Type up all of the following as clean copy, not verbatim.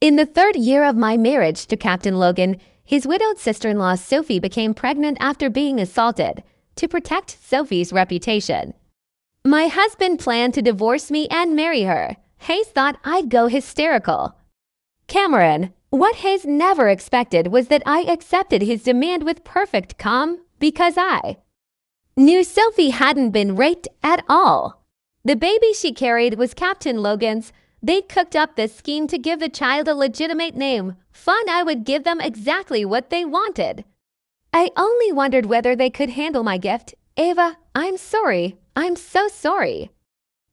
In the third year of my marriage to Captain Logan, his widowed sister-in-law Sophie became pregnant after being assaulted. To protect Sophie's reputation, my husband planned to divorce me and marry her. Hayes thought I'd go hysterical. Cameron, what Hayes never expected was that I accepted his demand with perfect calm because I knew Sophie hadn't been raped at all. The baby she carried was Captain Logan's. They'd cooked up this scheme to give the child a legitimate name. I would give them exactly what they wanted. I only wondered whether they could handle my gift. Ava, I'm sorry. I'm so sorry.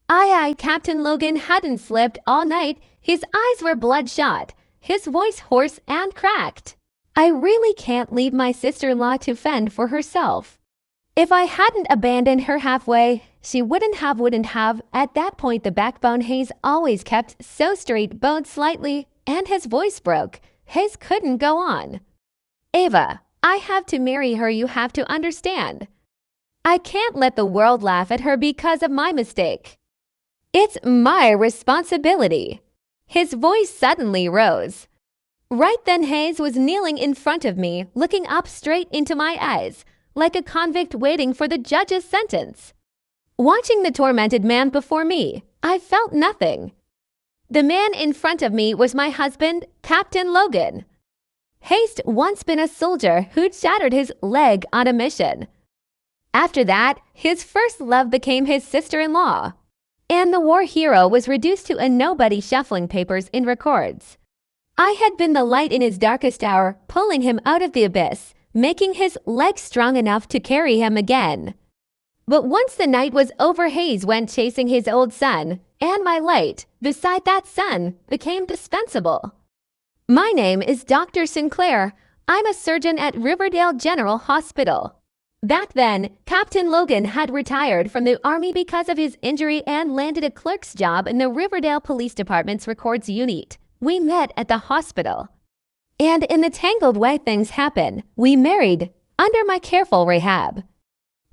Captain Logan hadn't slept all night. His eyes were bloodshot, his voice hoarse and cracked. I really can't leave my sister-in-law to fend for herself. If I hadn't abandoned her halfway, she wouldn't have. At that point, the backbone Hayes always kept so straight bowed slightly, and his voice broke. Hayes couldn't go on. Ava, I have to marry her, you have to understand. I can't let the world laugh at her because of my mistake. It's my responsibility. His voice suddenly rose. Right then Hayes was kneeling in front of me, looking up straight into my eyes, like a convict waiting for the judge's sentence. Watching the tormented man before me, I felt nothing. The man in front of me was my husband, Captain Logan. Hayes once been a soldier who'd shattered his leg on a mission. After that, his first love became his sister-in-law. And the war hero was reduced to a nobody shuffling papers in records. I had been the light in his darkest hour, pulling him out of the abyss, making his legs strong enough to carry him again. But once the night was over, Hayes went chasing his old son, and my light, beside that son, became dispensable. My name is Dr. Sinclair. I'm a surgeon at Riverdale General Hospital. Back then, Captain Logan had retired from the Army because of his injury and landed a clerk's job in the Riverdale Police Department's records unit. We met at the hospital. And in the tangled way things happen, we married, under my careful rehab.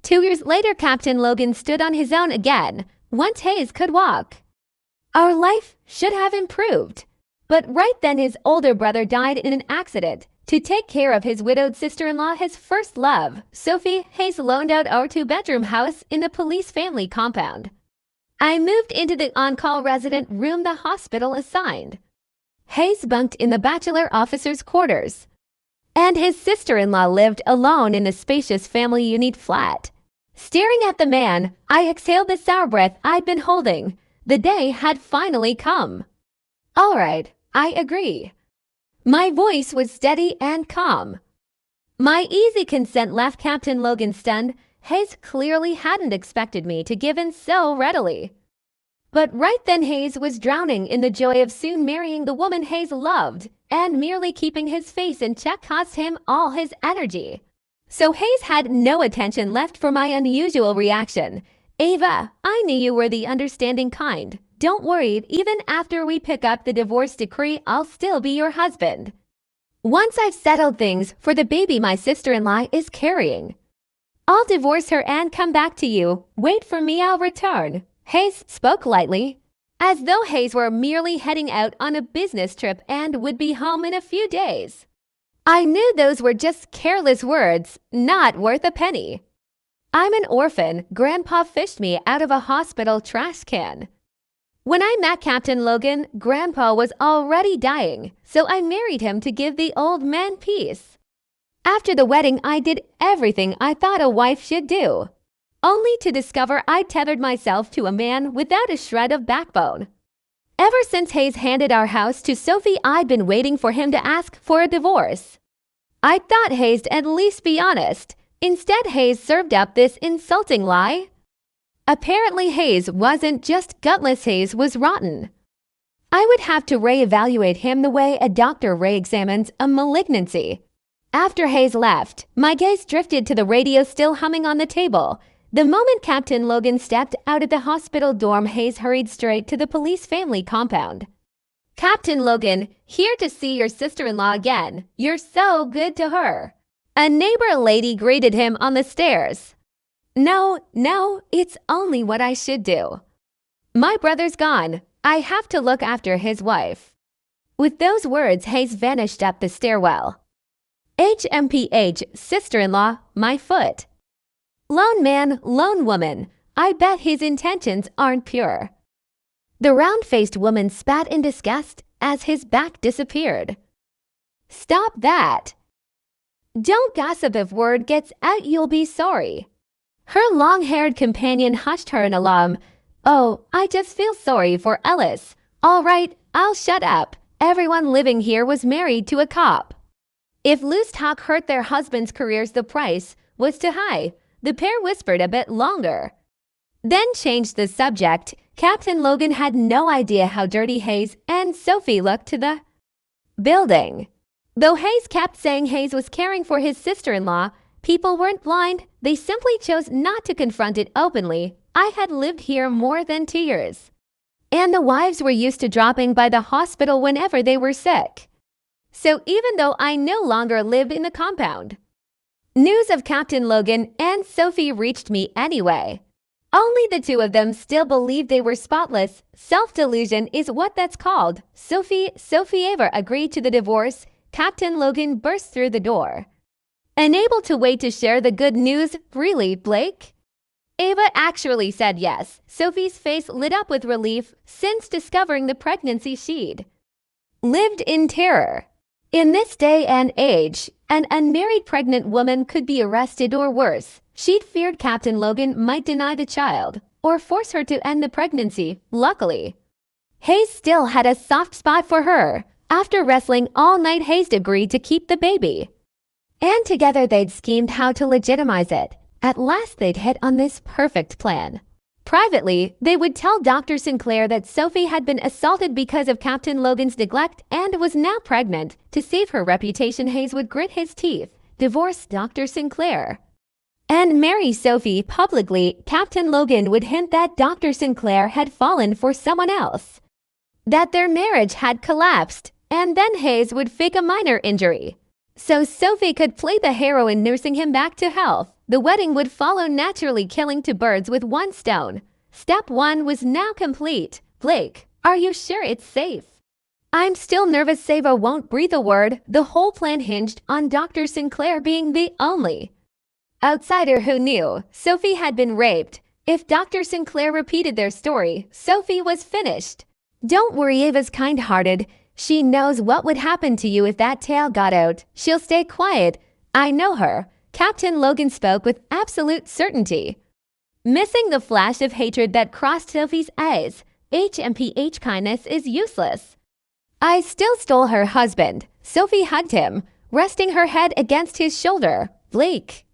2 years later, Captain Logan stood on his own again, once Hayes could walk. Our life should have improved. But right then his older brother died in an accident. To take care of his widowed sister-in-law, his first love, Sophie, Hayes loaned out our 2-bedroom house in the police family compound. I moved into the on-call resident room the hospital assigned. Hayes bunked in the bachelor officer's quarters, and his sister-in-law lived alone in the spacious family unit flat. Staring at the man, I exhaled the sour breath I'd been holding. The day had finally come. All right, I agree. My voice was steady and calm. My easy consent left Captain Logan stunned. Hayes clearly hadn't expected me to give in so readily. But right then Hayes was drowning in the joy of soon marrying the woman Hayes loved, and merely keeping his face in check cost him all his energy. So Hayes had no attention left for my unusual reaction. Ava, I knew you were the understanding kind. Don't worry, even after we pick up the divorce decree, I'll still be your husband. Once I've settled things for the baby my sister-in-law is carrying, I'll divorce her and come back to you. Wait for me, I'll return. Hayes spoke lightly, as though Hayes were merely heading out on a business trip and would be home in a few days. I knew those were just careless words, not worth a penny. I'm an orphan. Grandpa fished me out of a hospital trash can. When I met Captain Logan, Grandpa was already dying, so I married him to give the old man peace. After the wedding, I did everything I thought a wife should do, only to discover I'd tethered myself to a man without a shred of backbone. Ever since Hayes handed our house to Sophie, I'd been waiting for him to ask for a divorce. I thought Hayes'd at least be honest. Instead, Hayes served up this insulting lie. Apparently, Hayes wasn't just gutless, Hayes was rotten. I would have to re-evaluate him the way a doctor re-examines a malignancy. After Hayes left, my gaze drifted to the radio still humming on the table. The moment Captain Logan stepped out of the hospital dorm, Hayes hurried straight to the police family compound. Captain Logan, here to see your sister-in-law again. You're so good to her. A neighbor lady greeted him on the stairs. No, it's only what I should do. My brother's gone. I have to look after his wife. With those words, Hayes vanished up the stairwell. HMPH, sister-in-law, my foot. Lone man, lone woman. I bet his intentions aren't pure. The round-faced woman spat in disgust as his back disappeared. Stop that. Don't gossip. If word gets out, you'll be sorry. Her long-haired companion hushed her in alarm. Oh, I just feel sorry for Ellis. All right, I'll shut up. Everyone living here was married to a cop. If loose talk hurt their husbands' careers, the price was too high. The pair whispered a bit longer, then changed the subject. Captain Logan had no idea how dirty Hayes and Sophie looked to the building. Though Hayes kept saying Hayes was caring for his sister-in-law, people weren't blind. They simply chose not to confront it openly. I had lived here more than 2 years, and the wives were used to dropping by the hospital whenever they were sick. So even though I no longer lived in the compound, news of Captain Logan and Sophie reached me anyway. Only the two of them still believed they were spotless. Self-delusion is what that's called. Sophie Ava agreed to the divorce. Captain Logan burst through the door, unable to wait to share the good news. Really, Blake? Ava actually said yes. Sophie's face lit up with relief since discovering the pregnancy she'd lived in terror. In this day and age, an unmarried pregnant woman could be arrested or worse. She'd feared Captain Logan might deny the child or force her to end the pregnancy. Luckily, Hayes still had a soft spot for her. After wrestling all night, Hayes agreed to keep the baby, and together they'd schemed how to legitimize it. At last they'd hit on this perfect plan. Privately, they would tell Dr. Sinclair that Sophie had been assaulted because of Captain Logan's neglect and was now pregnant. To save her reputation, Hayes would grit his teeth, divorce Dr. Sinclair, and marry Sophie publicly. Captain Logan would hint that Dr. Sinclair had fallen for someone else, that their marriage had collapsed, and then Hayes would fake a minor injury so Sophie could play the heroine, nursing him back to health. The wedding would follow naturally, killing two birds with one stone. Step 1 was now complete. Blake, are you sure it's safe? I'm still nervous. Ava won't breathe a word. The whole plan hinged on Dr. Sinclair being the only outsider who knew Sophie had been raped. If Dr. Sinclair repeated their story, Sophie was finished. Don't worry, Ava's kind-hearted. She knows what would happen to you if that tale got out. She'll stay quiet. I know her. Captain Logan spoke with absolute certainty, missing the flash of hatred that crossed Sophie's eyes. HMPH kindness is useless. I still stole her husband. Sophie hugged him, resting her head against his shoulder. Blake,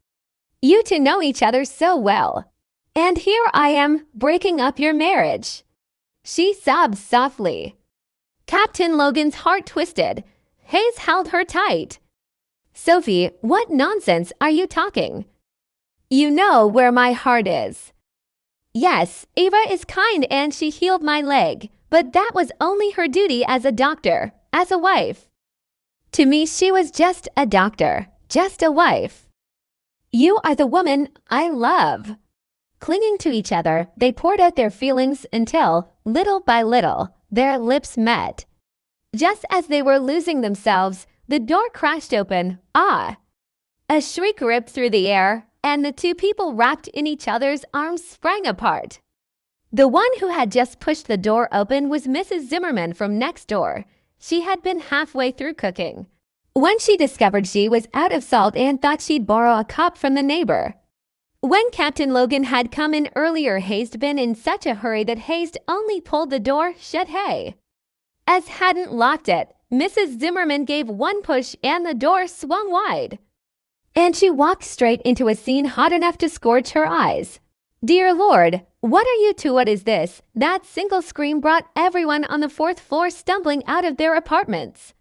you two know each other so well, and here I am breaking up your marriage. She sobbed softly. Captain Logan's heart twisted. Hayes held her tight. Sophie, what nonsense are you talking? You know where my heart is. Yes, Ava is kind and she healed my leg, but that was only her duty as a doctor, as a wife. To me, she was just a doctor, just a wife. You are the woman I love. Clinging to each other, they poured out their feelings until, little by little, their lips met. Just as they were losing themselves, the door crashed open. Ah! A shriek ripped through the air, and the two people wrapped in each other's arms sprang apart. The one who had just pushed the door open was Mrs. Zimmerman from next door. She had been halfway through cooking when she discovered she was out of salt and thought she'd borrow a cup from the neighbor. When Captain Logan had come in earlier, Hayes'd been in such a hurry that Hayes only pulled the door shut, as hadn't locked it. Mrs. Zimmerman gave one push and the door swung wide, and she walked straight into a scene hot enough to scorch her eyes. Dear Lord, what are you two? What is this? That single scream brought everyone on the 4th floor stumbling out of their apartments.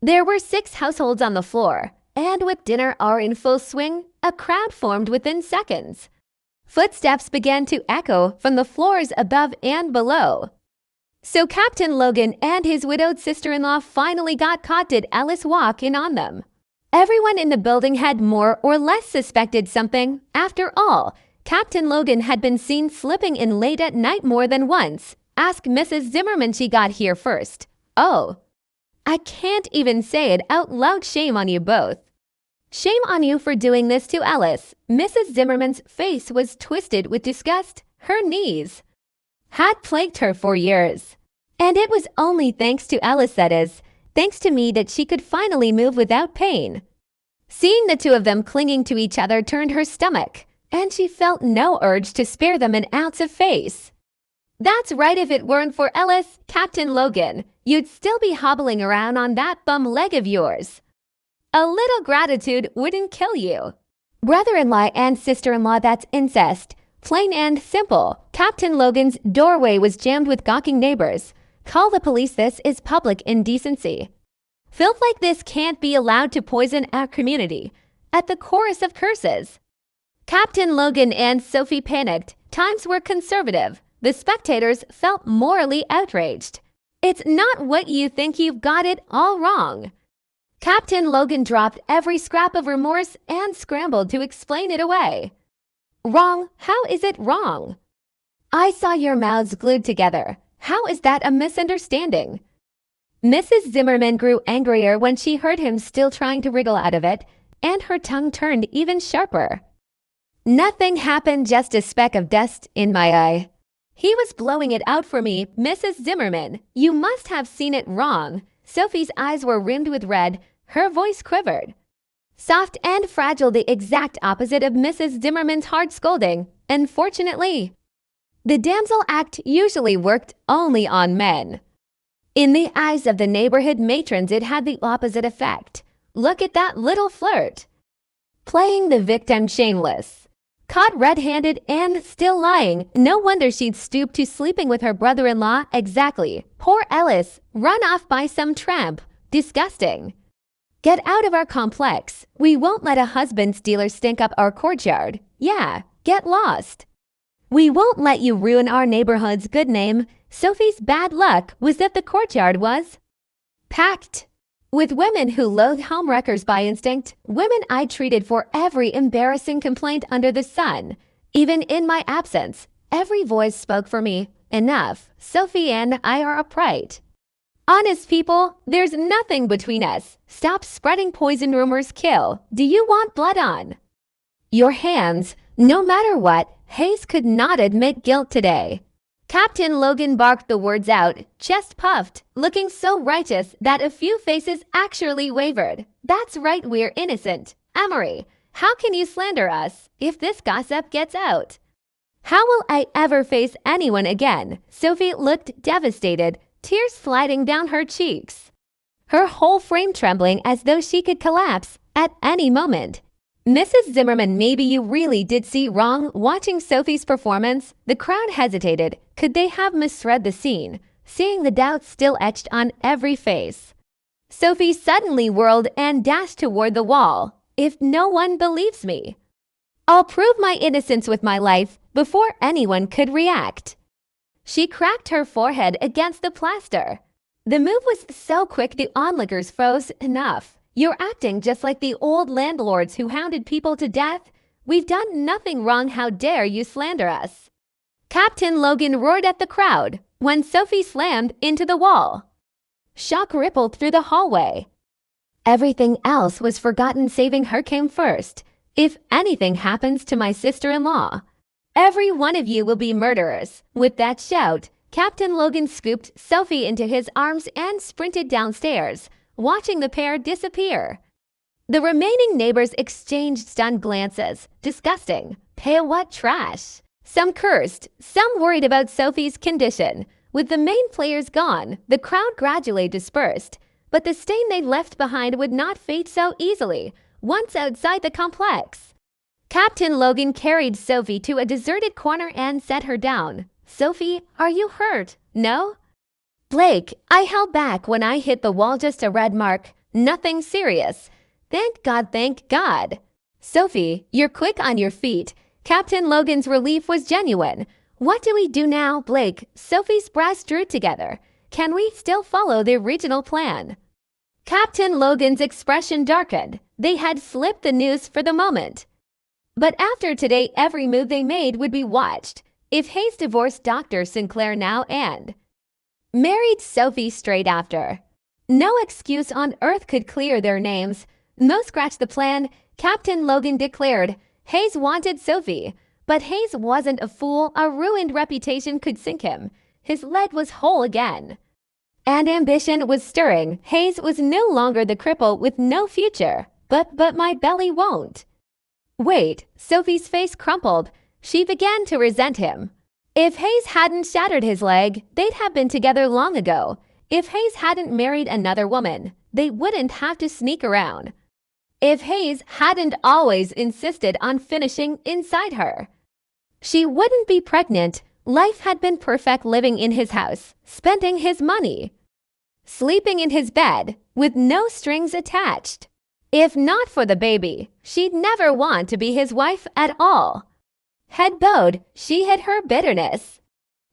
There were 6 households on the floor, and with dinner hour in full swing, a crowd formed within seconds. Footsteps began to echo from the floors above and below. So Captain Logan and his widowed sister-in-law finally got caught. Did Ellis walk in on them? Everyone in the building had more or less suspected something. After all, Captain Logan had been seen slipping in late at night more than once. Ask Mrs. Zimmerman, she got here first. Oh, I can't even say it out loud. Shame on you both. Shame on you for doing this to Alice. Mrs. Zimmerman's face was twisted with disgust. Her knees had plagued her for years. And it was only thanks to Alice, that is, thanks to me, that she could finally move without pain. Seeing the two of them clinging to each other turned her stomach, and she felt no urge to spare them an ounce of face. That's right, if it weren't for Alice, Captain Logan, you'd still be hobbling around on that bum leg of yours. A little gratitude wouldn't kill you. Brother-in-law and sister-in-law, that's incest. Plain and simple. Captain Logan's doorway was jammed with gawking neighbors. Call the police. This is public indecency. Filth like this can't be allowed to poison our community. At the chorus of curses. Captain Logan and Sophie panicked. Times were conservative. The spectators felt morally outraged. It's not what you think. You've got it all wrong. Captain Logan dropped every scrap of remorse and scrambled to explain it away. Wrong? How is it wrong? I saw your mouths glued together. How is that a misunderstanding? Mrs. Zimmerman grew angrier when she heard him still trying to wriggle out of it, and her tongue turned even sharper. Nothing happened, just a speck of dust in my eye. He was blowing it out for me. Mrs. Zimmerman, you must have seen it wrong. Sophie's eyes were rimmed with red. Her voice quivered. Soft and fragile, the exact opposite of Mrs. Zimmerman's hard scolding. Unfortunately, the damsel act usually worked only on men. In the eyes of the neighborhood matrons, it had the opposite effect. Look at that little flirt. Playing the victim shameless. Caught red-handed and still lying. No wonder she'd stoop to sleeping with her brother-in-law. Exactly. Poor Alice, run off by some tramp. Disgusting. Get out of our complex. We won't let a husband stealer stink up our courtyard. Yeah, get lost. We won't let you ruin our neighborhood's good name. Sophie's bad luck was that the courtyard was packed with women who loathed homewreckers by instinct, women I treated for every embarrassing complaint under the sun. Even in my absence, every voice spoke for me. Enough. Sophie and I are upright. Honest people, there's nothing between us. Stop spreading poison rumors. Kill. Do you want blood on your hands? No matter what, Hayes could not admit guilt today. Captain Logan barked the words out, chest puffed, looking so righteous that a few faces actually wavered. That's right, we're innocent. Amory, how can you slander us if this gossip gets out? How will I ever face anyone again? Sophie looked devastated, tears sliding down her cheeks, her whole frame trembling as though she could collapse at any moment. Mrs. Zimmerman, maybe you really did see wrong watching Sophie's performance. The crowd hesitated. Could they have misread the scene, seeing the doubt still etched on every face? Sophie suddenly whirled and dashed toward the wall. If no one believes me, I'll prove my innocence with my life before anyone could react. She cracked her forehead against the plaster. The move was so quick the onlookers froze. Enough. You're acting just like the old landlords who hounded people to death. We've done nothing wrong. How dare you slander us? Captain Logan roared at the crowd when Sophie slammed into the wall. Shock rippled through the hallway. Everything else was forgotten. Saving her came first. If anything happens to my sister-in-law, every one of you will be murderers. With that shout, Captain Logan scooped Sophie into his arms and sprinted downstairs, watching the pair disappear. The remaining neighbors exchanged stunned glances. Disgusting. Pale what trash. Some cursed, some worried about Sophie's condition. With the main players gone, the crowd gradually dispersed, but the stain they left behind would not fade so easily once outside the complex. Captain Logan carried Sophie to a deserted corner and set her down. Sophie, are you hurt? No? Blake, I held back when I hit the wall, just a red mark. Nothing serious. Thank God, thank God. Sophie, you're quick on your feet. Captain Logan's relief was genuine. What do we do now, Blake? Sophie's brows drew together. Can we still follow the original plan? Captain Logan's expression darkened. They had slipped the news for the moment. But after today, every move they made would be watched. If Hayes divorced Dr. Sinclair now and married Sophie straight after, No excuse on earth could clear their names. No scratch the plan, Captain Logan declared. Hayes wanted Sophie. But Hayes wasn't a fool. A ruined reputation could sink him. His leg was whole again. And ambition was stirring. Hayes was no longer the cripple with no future. But my belly won't. Wait, Sophie's face crumpled. She began to resent him. If Hayes hadn't shattered his leg, they'd have been together long ago. If Hayes hadn't married another woman, they wouldn't have to sneak around. If Hayes hadn't always insisted on finishing inside her, she wouldn't be pregnant. Life had been perfect living in his house, spending his money, sleeping in his bed, with no strings attached. If not for the baby, she'd never want to be his wife at all. Head bowed, she hid her bitterness.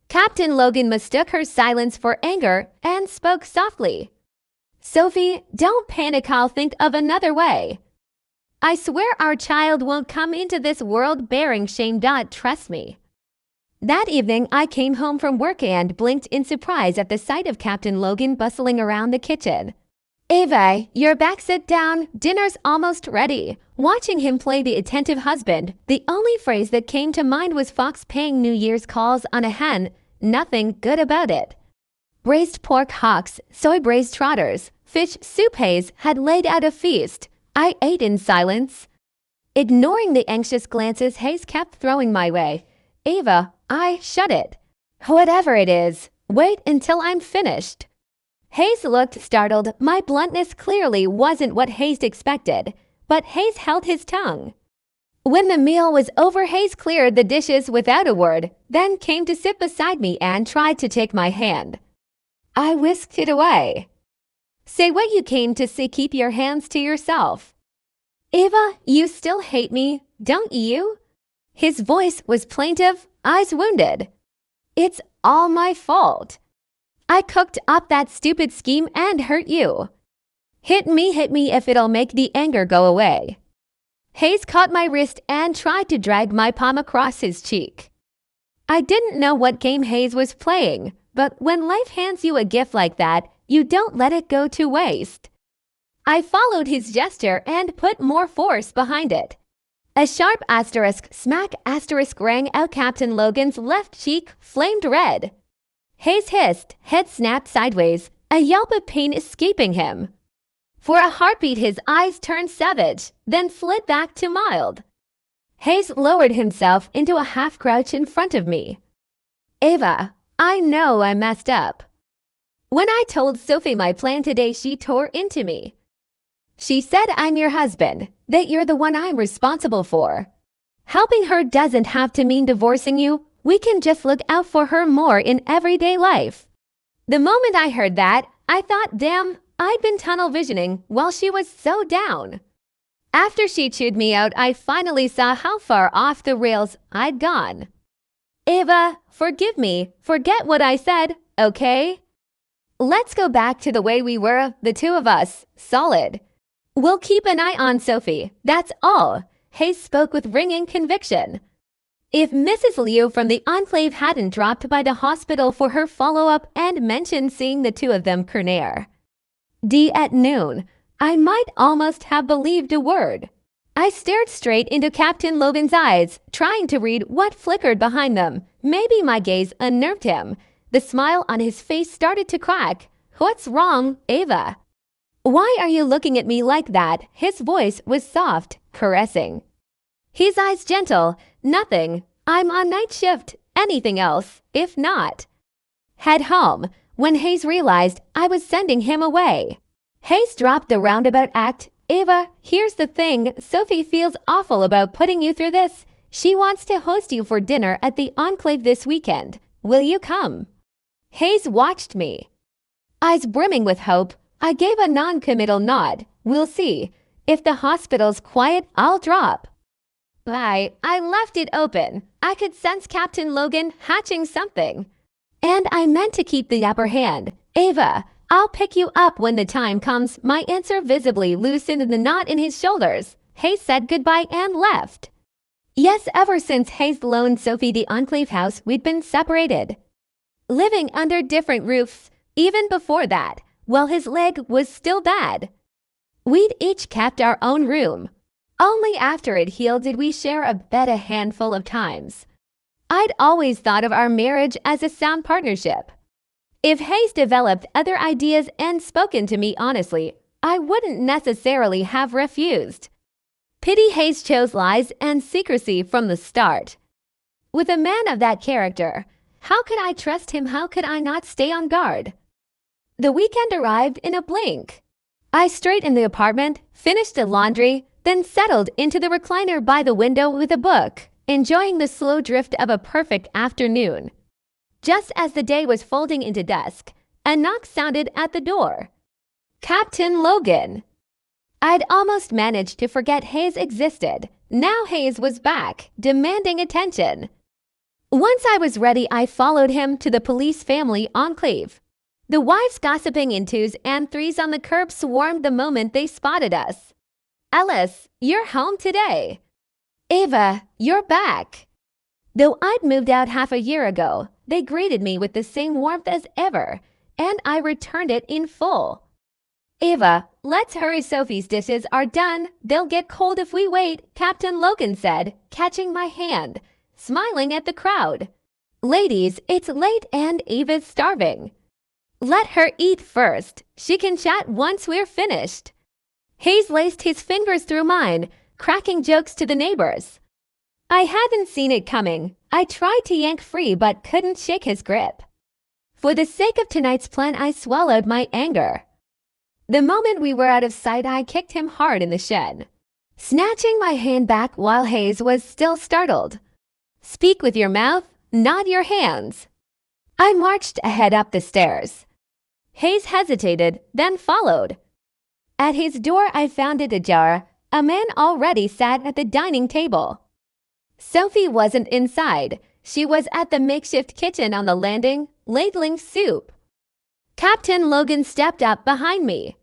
Captain Logan mistook her silence for anger and spoke softly. Sophie, don't panic, I'll think of another way. I swear our child won't come into this world bearing shame. Trust me. That evening, I came home from work and blinked in surprise at the sight of Captain Logan bustling around the kitchen. Ava, you're back, sit down, dinner's almost ready. Watching him play the attentive husband, the only phrase that came to mind was Fox paying New Year's calls on a hen. Nothing good about it. Braised pork hocks, soy braised trotters, fish soup. Hayes had laid out a feast. I ate in silence, ignoring the anxious glances Hayes kept throwing my way. Ava, I shut it. Whatever it is, wait until I'm finished. Hayes looked startled. My bluntness clearly wasn't what Hayes expected, but Hayes held his tongue. When the meal was over, Hayes cleared the dishes without a word, then came to sit beside me and tried to take my hand. I whisked it away. Say what you came to say, keep your hands to yourself. Ava, you still hate me, don't you? His voice was plaintive, eyes wounded. It's all my fault. I cooked up that stupid scheme and hurt you. Hit me if it'll make the anger go away. Hayes caught my wrist and tried to drag my palm across his cheek. I didn't know what game Hayes was playing, but when life hands you a gift like that, you don't let it go to waste. I followed his gesture and put more force behind it. A sharp smack rang out. Captain Logan's left cheek flamed red. Hayes hissed, head snapped sideways, a yelp of pain escaping him. For a heartbeat, his eyes turned savage, then slid back to mild. Hayes lowered himself into a half-crouch in front of me. Ava, I know I messed up. When I told Sophie my plan today, she tore into me. She said I'm your husband, that you're the one I'm responsible for. Helping her doesn't have to mean divorcing you. We can just look out for her more in everyday life. The moment I heard that, I thought, damn, I'd been tunnel visioning while she was so down. After she chewed me out, I finally saw how far off the rails I'd gone. Ava, forgive me. Forget what I said, okay? Let's go back to the way we were, the two of us, solid. We'll keep an eye on Sophie, that's all. Hayes spoke with ringing conviction. If Mrs. Liu from the Enclave hadn't dropped by the hospital for her follow-up and mentioned seeing the two of them at noon, I might almost have believed a word. I stared straight into Captain Logan's eyes, trying to read what flickered behind them. Maybe my gaze unnerved him. The smile on his face started to crack. What's wrong, Ava? Why are you looking at me like that? His voice was soft, caressing. His eyes gentle. Nothing. I'm on night shift. Anything else, if not. Head home. When Hayes realized I was sending him away, Hayes dropped the roundabout act. Ava, here's the thing. Sophie feels awful about putting you through this. She wants to host you for dinner at the Enclave this weekend. Will you come? Hayes watched me, eyes brimming with hope. I gave a non-committal nod. We'll see. If the hospital's quiet, I'll drop. I left it open. I could sense Captain Logan hatching something. And I meant to keep the upper hand. Ava, I'll pick you up when the time comes. My answer visibly loosened the knot in his shoulders. Hayes said goodbye and left. Yes, ever since Hayes loaned Sophie the Enclave house, we'd been separated, living under different roofs. Even before that, while his leg was still bad. We'd each kept our own room. Only after it healed did we share a bed a handful of times. I'd always thought of our marriage as a sound partnership. If Hayes developed other ideas and spoken to me honestly, I wouldn't necessarily have refused. Pity Hayes chose lies and secrecy from the start. With a man of that character, how could I trust him? How could I not stay on guard? The weekend arrived in a blink. I straightened the apartment, finished the laundry, then settled into the recliner by the window with a book, enjoying the slow drift of a perfect afternoon. Just as the day was folding into dusk, a knock sounded at the door. Captain Logan. I'd almost managed to forget Hayes existed. Now Hayes was back, demanding attention. Once I was ready, I followed him to the police family enclave. The wives gossiping in twos and threes on the curb swarmed the moment they spotted us. Ellis, you're home today. Ava, you're back. Though I'd moved out half a year ago, they greeted me with the same warmth as ever, and I returned it in full. Ava, let's hurry. Sophie's dishes are done. They'll get cold if we wait, Captain Logan said, catching my hand, smiling at the crowd. Ladies, it's late and Ava's starving. Let her eat first. She can chat once we're finished. Hayes laced his fingers through mine, cracking jokes to the neighbors. I hadn't seen it coming. I tried to yank free but couldn't shake his grip. For the sake of tonight's plan, I swallowed my anger. The moment we were out of sight, I kicked him hard in the shin, snatching my hand back while Hayes was still startled. Speak with your mouth, not your hands. I marched ahead up the stairs. Hayes hesitated, then followed. At his door, I found it ajar. A man already sat at the dining table. Sophie wasn't inside. She was at the makeshift kitchen on the landing, ladling soup. Captain Logan stepped up behind me.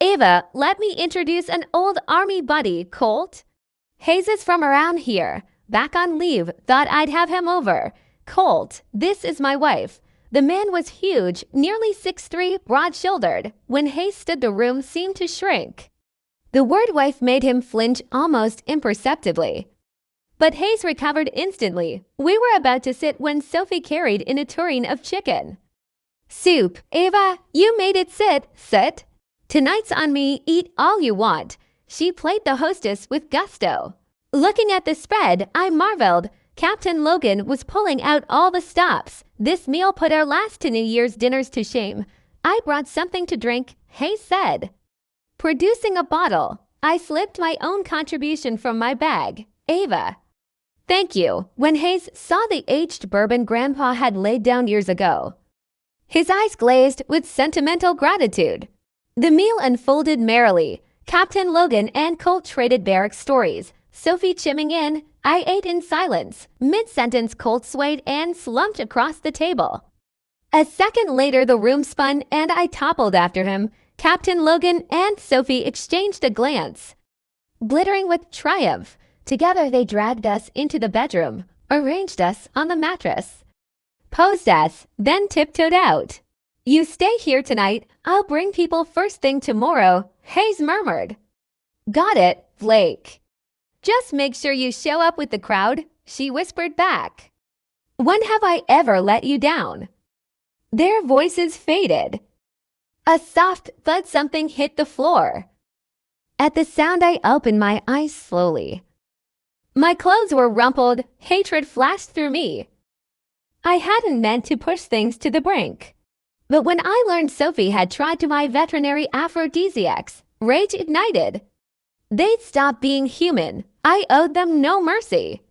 Ava, let me introduce an old army buddy, Colt. Hayes is from around here. Back on leave, thought I'd have him over. Colt, this is my wife. The man was huge, nearly 6'3", broad-shouldered. When Hayes stood, the room seemed to shrink. The word wife made him flinch almost imperceptibly. But Hayes recovered instantly. We were about to sit when Sophie carried in a tureen of chicken. Soup. Ava, you made it. Sit. Tonight's on me, eat all you want. She played the hostess with gusto. Looking at the spread, I marveled. Captain Logan was pulling out all the stops. This meal put our last New Year's dinners to shame. I brought something to drink, Hayes said. Producing a bottle, I slipped my own contribution from my bag. Ava. Thank you. When Hayes saw the aged bourbon Grandpa had laid down years ago, his eyes glazed with sentimental gratitude. The meal unfolded merrily. Captain Logan and Colt traded barrack stories. Sophie chiming in, I ate in silence. Mid-sentence, Colt swayed and slumped across the table. A second later, the room spun and I toppled after him. Captain Logan and Sophie exchanged a glance, glittering with triumph. Together they dragged us into the bedroom, arranged us on the mattress, posed us, then tiptoed out. You stay here tonight. I'll bring people first thing tomorrow, Hayes murmured. Got it, Blake. Just make sure you show up with the crowd, she whispered back. When have I ever let you down? Their voices faded. A soft thud, something hit the floor. At the sound, I opened my eyes slowly. My clothes were rumpled. Hatred flashed through me. I hadn't meant to push things to the brink. But when I learned Sophie had tried to my veterinary aphrodisiacs, rage ignited. They'd stopped being human. I owed them no mercy.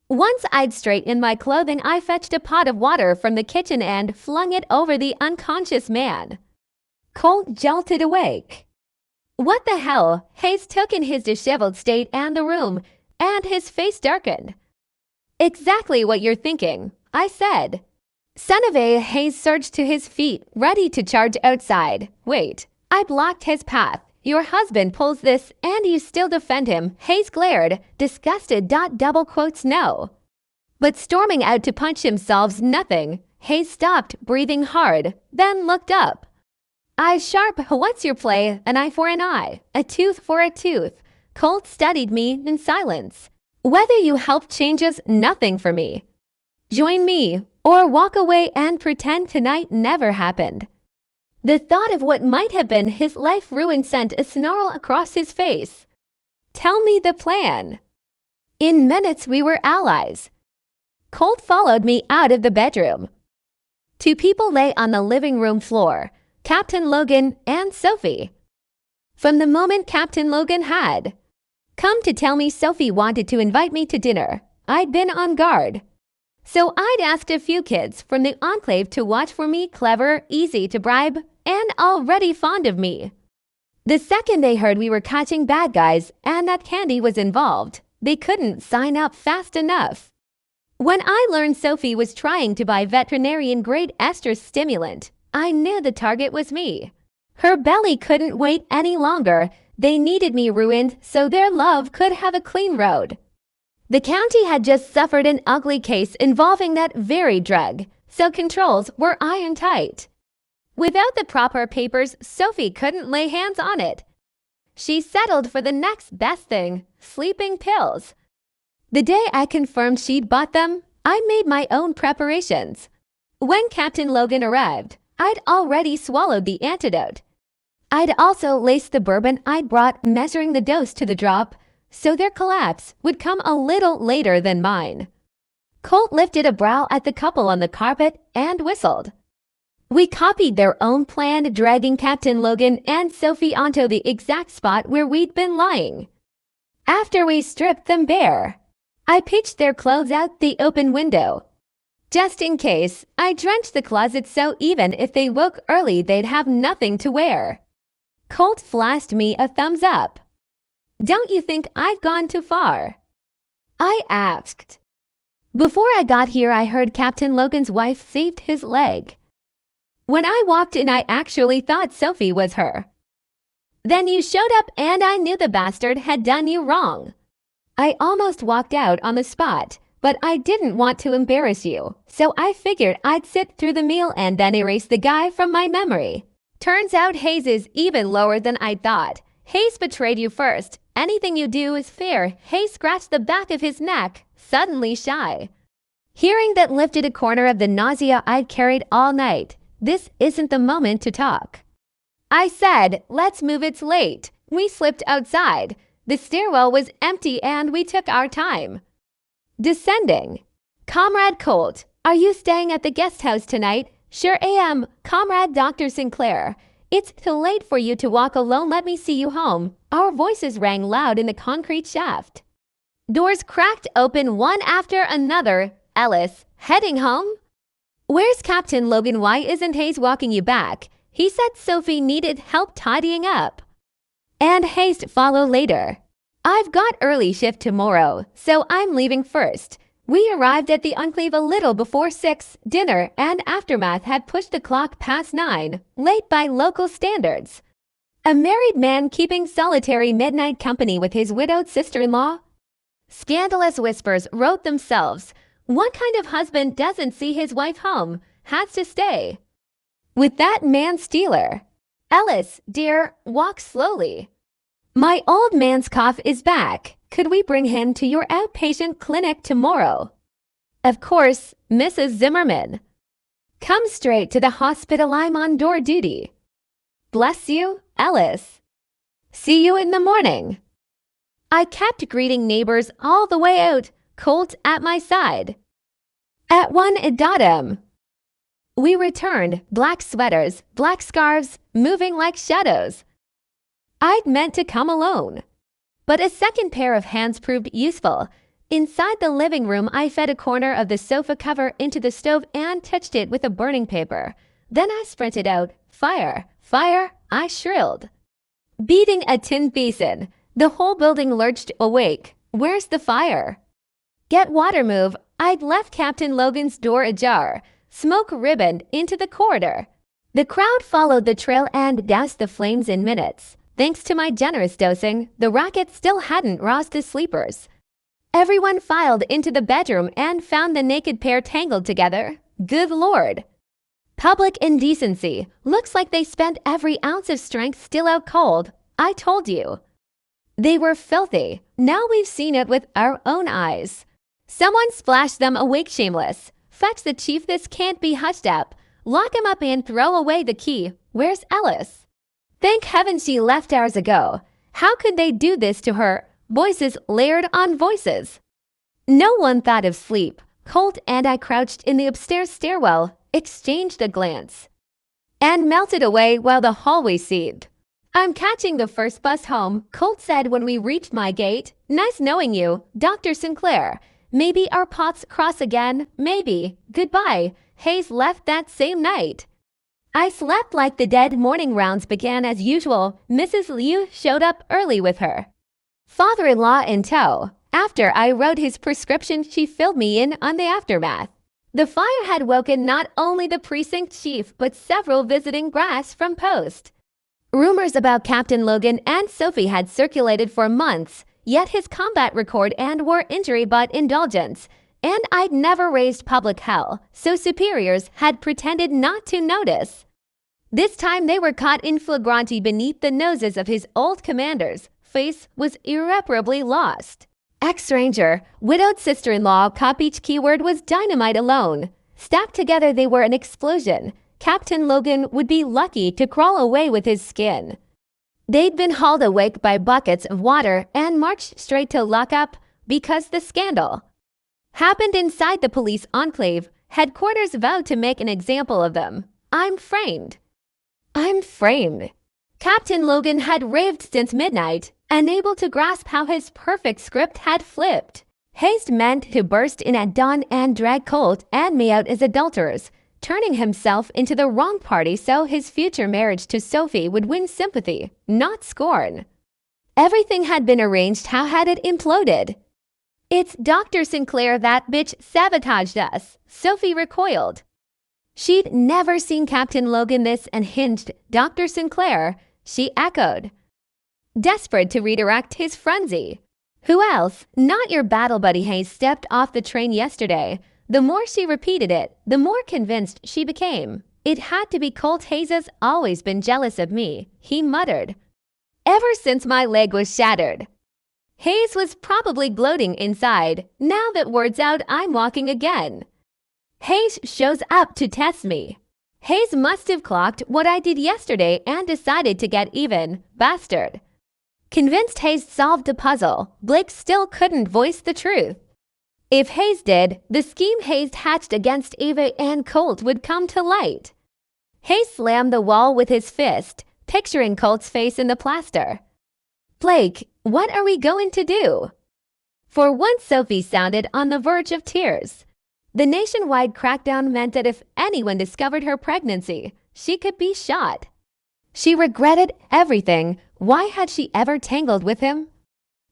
Once I'd straightened my clothing, I fetched a pot of water from the kitchen and flung it over the unconscious man. Colt jolted awake. What the hell? Hayes took in his disheveled state and the room, and his face darkened. Exactly what you're thinking, I said. Son of a, Hayes surged to his feet, ready to charge outside. Wait, I blocked his path. Your husband pulls this and you still defend him. Hayes glared, disgusted. Double quotes no. But storming out to punch him solves nothing. Hayes stopped, breathing hard, then looked up. Eyes sharp, what's your play? An eye for an eye, a tooth for a tooth. Colt studied me in silence. Whether you help changes nothing for me. Join me, or walk away and pretend tonight never happened. The thought of what might have been his life ruined sent a snarl across his face. Tell me the plan. In minutes we were allies. Colt followed me out of the bedroom. Two people lay on the living room floor, Captain Logan and Sophie. From the moment Captain Logan had come to tell me Sophie wanted to invite me to dinner, I'd been on guard. So I'd asked a few kids from the enclave to watch for me, clever, easy to bribe, and already fond of me. The second they heard we were catching bad guys and that Candy was involved, they couldn't sign up fast enough. When I learned Sophie was trying to buy veterinarian-grade ester stimulant, I knew the target was me. Her belly couldn't wait any longer. They needed me ruined so their love could have a clean road. The county had just suffered an ugly case involving that very drug, so controls were iron tight. Without the proper papers, Sophie couldn't lay hands on it. She settled for the next best thing, sleeping pills. The day I confirmed she'd bought them, I made my own preparations. When Captain Logan arrived, I'd already swallowed the antidote. I'd also laced the bourbon I'd brought, measuring the dose to the drop, so their collapse would come a little later than mine. Colt lifted a brow at the couple on the carpet and whistled. We copied their own plan, dragging Captain Logan and Sophie onto the exact spot where we'd been lying. After we stripped them bare, I pitched their clothes out the open window. Just in case, I drenched the closet so even if they woke early they'd have nothing to wear. Colt flashed me a thumbs up. Don't you think I've gone too far? I asked. Before I got here I heard Captain Logan's wife saved his leg. When I walked in I actually thought Sophie was her. Then you showed up and I knew the bastard had done you wrong. I almost walked out on the spot, but I didn't want to embarrass you, so I figured I'd sit through the meal and then erase the guy from my memory. Turns out Hayes is even lower than I thought. Hayes betrayed you first. Anything you do is fair. Hayes scratched the back of his neck, suddenly shy. Hearing that lifted a corner of the nausea I'd carried all night. This isn't the moment to talk. I said, let's move, it's late. We slipped outside. The stairwell was empty and we took our time. Descending. Comrade Colt, are you staying at the guest house tonight? Sure am, Comrade Dr. Sinclair. It's too late for you to walk alone. Let me see you home. Our voices rang loud in the concrete shaft. Doors cracked open one after another. Ellis, heading home? Where's Captain Logan? Why isn't Hayes walking you back? He said Sophie needed help tidying up. And Hayes follow later. I've got early shift tomorrow, so I'm leaving first. We arrived at the enclave a little before 6. Dinner and aftermath had pushed the clock past 9, late by local standards. A married man keeping solitary midnight company with his widowed sister-in-law? Scandalous whispers wrote themselves. What kind of husband doesn't see his wife home, has to stay with that man-stealer? Ellis, dear, walk slowly. My old man's cough is back. Could we bring him to your outpatient clinic tomorrow? Of course, Mrs. Zimmerman. Come straight to the hospital. I'm on door duty. Bless you, Ellis. See you in the morning. I kept greeting neighbors all the way out, Colt at my side. At 1 we returned, black sweaters, black scarves, moving like shadows. I'd meant to come alone, but a second pair of hands proved useful. Inside the living room, I fed a corner of the sofa cover into the stove and touched it with a burning paper. Then I sprinted out. Fire! Fire! I shrilled. Beating a tin basin, the whole building lurched awake. Where's the fire? Get water, move. I'd left Captain Logan's door ajar. Smoke ribboned into the corridor. The crowd followed the trail and doused the flames in minutes. Thanks to my generous dosing, the racket still hadn't roused the sleepers. Everyone filed into the bedroom and found the naked pair tangled together. Good Lord! Public indecency. Looks like they spent every ounce of strength still out cold. I told you. They were filthy. Now we've seen it with our own eyes. Someone splashed them awake shameless. Fetch the chief, this can't be hushed up. Lock him up and throw away the key. Where's Alice? Thank heaven she left hours ago. How could they do this to her? Voices layered on voices. No one thought of sleep. Colt and I crouched in the upstairs stairwell, exchanged a glance, and melted away while the hallway seethed. I'm catching the first bus home, Colt said when we reached my gate. Nice knowing you, Dr. Sinclair. Maybe our paths cross again, maybe. Goodbye. Hayes left that same night. I slept like the dead. Morning rounds began as usual. Mrs. Liu showed up early with her father-in-law in tow. After I wrote his prescription, she filled me in on the aftermath. The fire had woken not only the precinct chief but several visiting brass from post. Rumors about Captain Logan and Sophie had circulated for months, yet his combat record and war injury but indulgence, and I'd never raised public hell, so superiors had pretended not to notice. This time they were caught in flagranti beneath the noses of his old commanders. Face was irreparably lost. Ex-ranger, widowed sister-in-law, cop each keyword was dynamite alone. Stacked together they were an explosion. Captain Logan would be lucky to crawl away with his skin. They'd been hauled awake by buckets of water and marched straight to lockup because the scandal happened inside the police enclave. Headquarters vowed to make an example of them. I'm framed. Captain Logan had raved since midnight, unable to grasp how his perfect script had flipped. Hayes meant to burst in at dawn and drag Colt and me out as adulterers, turning himself into the wrong party so his future marriage to Sophie would win sympathy, not scorn. Everything had been arranged. How had it imploded? It's Dr. Sinclair, that bitch sabotaged us. Sophie recoiled. She'd never seen Captain Logan this unhinged. Dr. Sinclair, she echoed, desperate to redirect his frenzy. Who else? Not your battle buddy. Hayes stepped off the train yesterday. The more she repeated it, the more convinced she became. It had to be Colt. Hayes has always been jealous of me, he muttered. Ever since my leg was shattered. Hayes was probably gloating inside. Now that word's out, I'm walking again. Hayes shows up to test me. Hayes must have clocked what I did yesterday and decided to get even. Bastard. Convinced Hayes solved the puzzle, Blake still couldn't voice the truth. If Hayes did, the scheme Hayes hatched against Ava and Colt would come to light. Hayes slammed the wall with his fist, picturing Colt's face in the plaster. Blake, what are we going to do? For once Sophie sounded on the verge of tears. The nationwide crackdown meant that if anyone discovered her pregnancy, she could be shot. She regretted everything. Why had she ever tangled with him?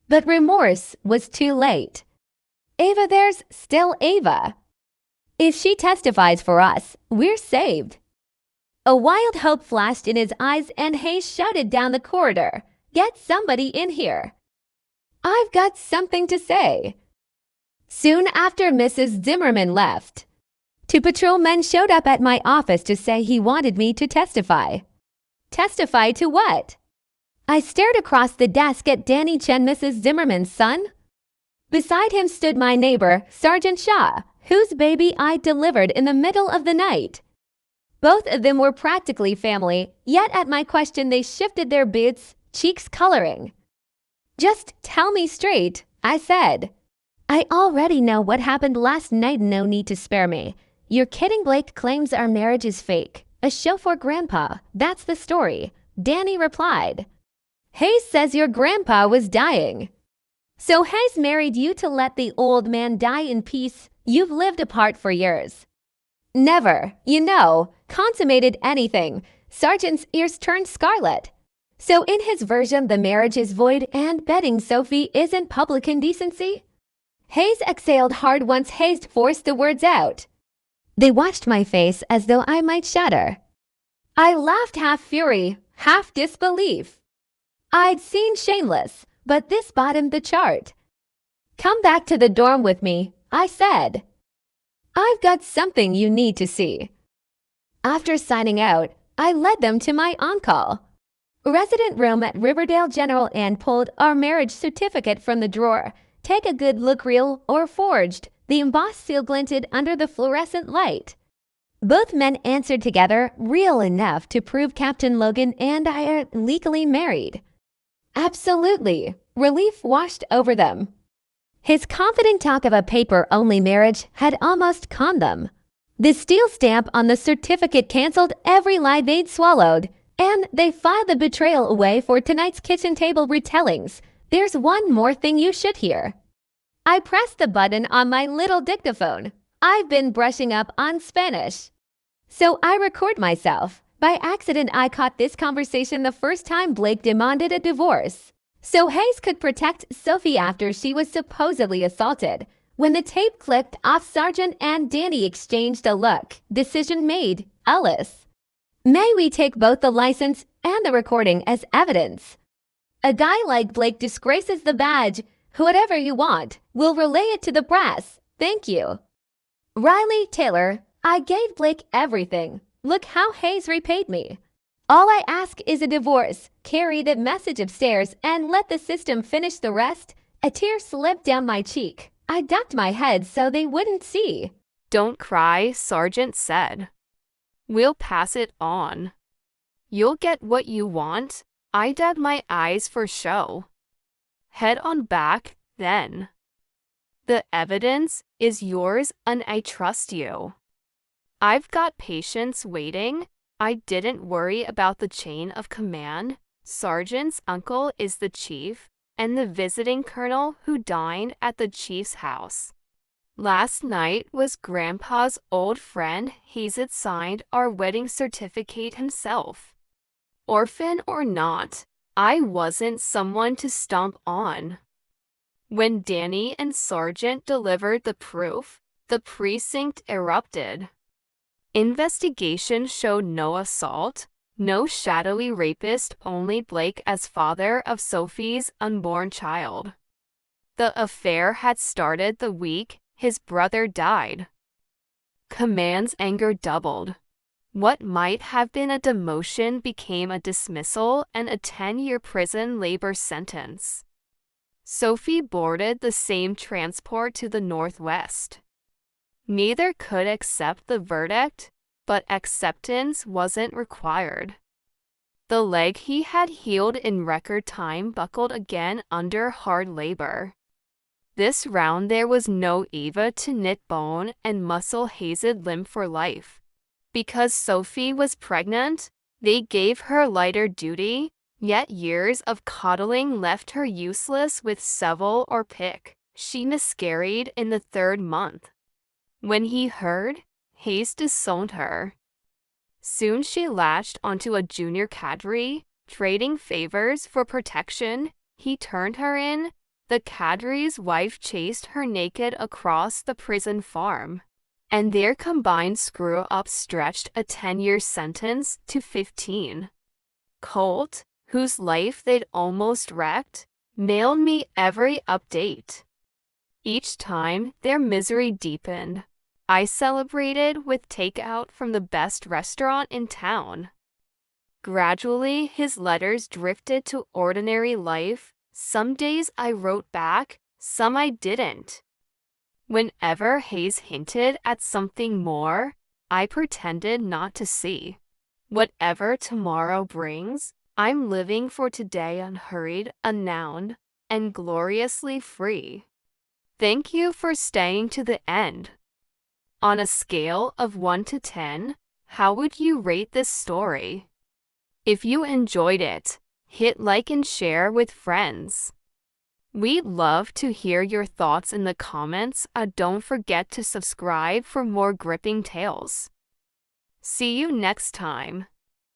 But remorse was too late. Ava, there's still Ava. If she testifies for us, we're saved. A wild hope flashed in his eyes and Hayes shouted down the corridor, Get somebody in here. I've got something to say. Soon after Mrs. Zimmerman left, two patrolmen showed up at my office to say he wanted me to testify. Testify to what? I stared across the desk at Danny Chen, Mrs. Zimmerman's son. Beside him stood my neighbor, Sergeant Shaw, whose baby I delivered in the middle of the night. Both of them were practically family, yet at my question they shifted their boots, cheeks coloring. Just tell me straight, I said. I already know what happened last night, no need to spare me. You're kidding. Blake claims our marriage is fake. A show for Grandpa, that's the story, Danny replied. Hayes says your grandpa was dying. So Hayes married you to let the old man die in peace? You've lived apart for years. Never, consummated anything. Sergeant's ears turned scarlet. So in his version, the marriage is void and betting Sophie isn't public indecency? Hayes exhaled hard once Hayes forced the words out. They watched my face as though I might shatter. I laughed, half fury, half disbelief. I'd seen Shameless, but this bottomed the chart. Come back to the dorm with me, I said. I've got something you need to see. After signing out, I led them to my on-call resident room at Riverdale General and pulled our marriage certificate from the drawer. Take a good look, real or forged. The embossed seal glinted under the fluorescent light. Both men answered together, real enough to prove Captain Logan and I are legally married. Absolutely. Relief washed over them. His confident talk of a paper-only marriage had almost calmed them. The steel stamp on the certificate canceled every lie they'd swallowed, and they filed the betrayal away for tonight's kitchen table retellings. There's one more thing you should hear. I pressed the button on my little dictaphone. I've been brushing up on Spanish. So I record myself. By accident, I caught this conversation the first time Blake demanded a divorce. So Hayes could protect Sophie after she was supposedly assaulted. When the tape clicked off, Sargent and Danny exchanged a look. Decision made. Alice. May we take both the license and the recording as evidence? A guy like Blake disgraces the badge. Whatever you want, we'll relay it to the press. Thank you. Riley Taylor. I gave Blake everything. Look how Hayes repaid me. All I ask is a divorce. Carry the message upstairs and let the system finish the rest. A tear slipped down my cheek. I ducked my head so they wouldn't see. Don't cry, Sargent said. We'll pass it on. You'll get what you want. I dab my eyes for show. Head on back, then. The evidence is yours and I trust you. I've got patience waiting. I didn't worry about the chain of command. Sargent's uncle is the chief and the visiting colonel who dined at the chief's house. Last night was Grandpa's old friend. He's signed our wedding certificate himself. Orphan or not, I wasn't someone to stomp on. When Danny and Sargent delivered the proof, the precinct erupted. Investigation showed no assault, no shadowy rapist, only Blake as father of Sophie's unborn child. The affair had started the week his brother died. Command's anger doubled. What might have been a demotion became a dismissal and a 10-year prison labor sentence. Sophie boarded the same transport to the Northwest. Neither could accept the verdict, but acceptance wasn't required. The leg he had healed in record time buckled again under hard labor. This round there was no Eva to knit bone and muscle hazed limb for life. Because Sophie was pregnant, they gave her lighter duty, yet years of coddling left her useless with shovel or pick. She miscarried in the 3rd month. When he heard, Hayes disowned her. Soon she latched onto a junior cadre, trading favors for protection. He turned her in. The cadre's wife chased her naked across the prison farm, and their combined screw-up stretched a 10-year sentence to 15. Colt, whose life they'd almost wrecked, mailed me every update. Each time their misery deepened, I celebrated with takeout from the best restaurant in town. Gradually, his letters drifted to ordinary life. Some days I wrote back, some I didn't. Whenever Hayes hinted at something more, I pretended not to see. Whatever tomorrow brings, I'm living for today unhurried, unnowned, and gloriously free. Thank you for staying to the end. On a scale of 1 to 10, how would you rate this story? If you enjoyed it, hit like and share with friends. We'd love to hear your thoughts in the comments. Don't forget to subscribe for more gripping tales. See you next time.